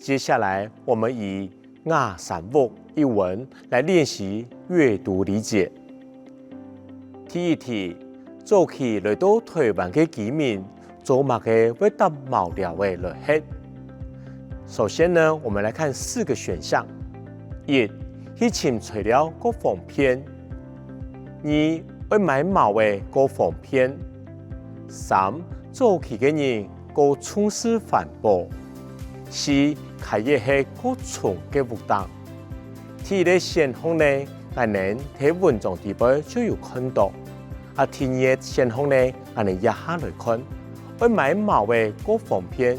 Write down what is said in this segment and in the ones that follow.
接下来，我们以雅山木一文来练习阅读理解。第一题，早期来到台湾的居民做乜嘅會搭茅寮嘅來吃？首先呢，我们来看4个选项：一，去尋材料個方便；二，會買茅嘅個方便；三，早期嘅人個從事環保；四，開業係個重嘅活動。第一個選項呢，我哋喺文章底部就有看到；第二個選項呢，我哋一下來看，會買茅嘅個方便。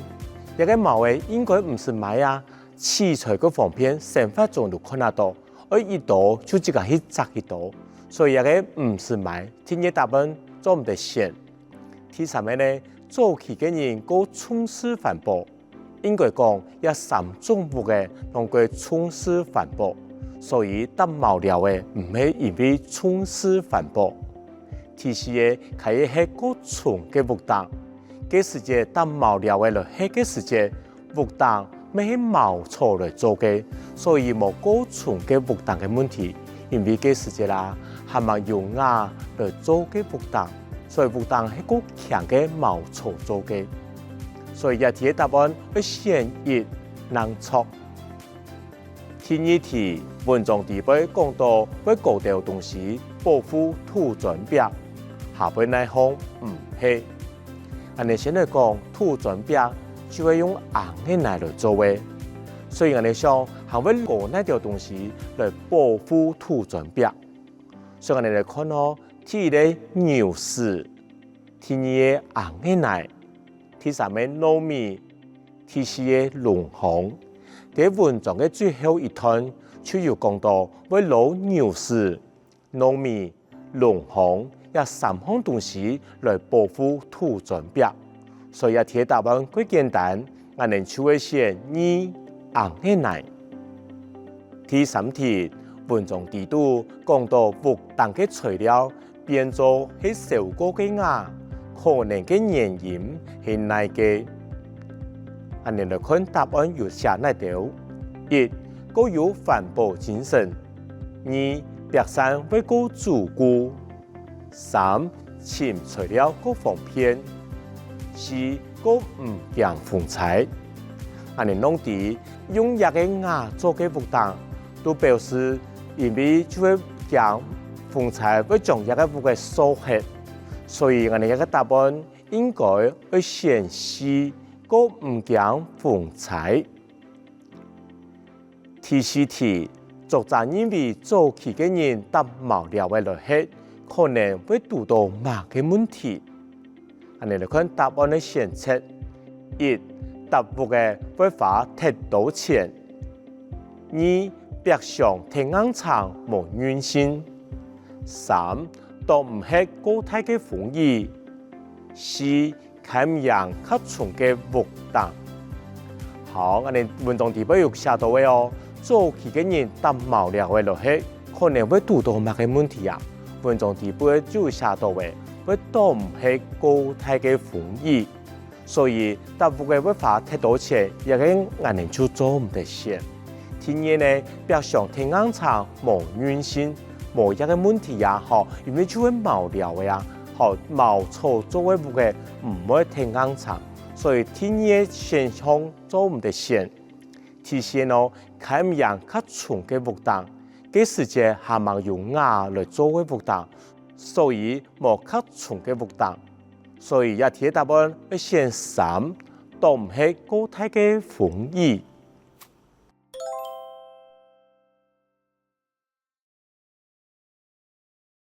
一個茅嘅應該唔是買啊，器材個方面生活中都看得到，而一刀就自己去摘一刀，所以一個唔是買。第二答案做唔得選。第三個呢，早期嘅人個從事環保，應該講有3種物嘅能夠從事環保，所以搭茅寮嘅唔係因為從事環保。第四個係喺個重嘅活動。嘅時節搭茅寮嘅落去嘅時節，活動咪係茅草來做嘅，所以冇高重嘅活動嘅問題。因為嘅時節啦，係咪用瓦來做嘅活動，所以活動係個強嘅茅草做嘅。所以一題嘅答案會選一能錯。第二題文章底部講到會高調東西保護土磚壁，下邊內行唔係。我哋先來講土磚壁，就會用硬嘅泥來做嘅，所以我哋想係會攞呢條東西來保護土磚壁。所以我哋來看咯，第一個牛屎，第二個硬嘅泥，第三個糯米，第四個龍紅。喺文章嘅最後一段，就要講到會攞牛屎、糯米、龍紅。有3項東西來保護土磚壁，所以一題答案幾簡單，我哋就會選2硬嘅泥。第三題文章底度講到活動嘅材料變做係燒過嘅瓦，可能嘅原因係哪個？我哋來看答案有寫哪條：1. 個有環保精神；2. 白山會個主顧。3. 尋材料個方便；4. 個唔驚風采。我哋弄啲用一個瓦做嘅活動，都表示因為就會驚風采，會將一個物嘅燒黑。所以我哋一個答案應該會選 C. 個唔驚風采。第4題，作者認為早期嘅人搭茅寮嘅落去，可能會遇到乜嘅問題？我哋來看答案嘅選擇：1. 搭屋嘅會花太多錢；2. 壁上太硬長冇韌性；3. 都唔係高大嘅風衣；4. 看唔樣較重嘅活動。好，我哋文章底部有寫到嘅哦，早期嘅人搭茅寮嘅落去，可能會遇到乜嘅問題啊？文章底部就寫到嘅，會都唔係高大嘅風衣，所以搭屋嘅會花太多錢，一個人就做唔得先。第二呢，壁上太硬長冇韌性，冇一個問題呀，嗬，因為就會茅寮嘅呀，嗬，茅草做嘅屋嘅唔會太硬長，所以第二選項做唔得先。第三呢，看唔樣較重嘅活動。嘅時節係咪用瓦來做嘅活動，所以冇較重嘅活動，所以一題答案會選3，都唔係高大嘅風衣。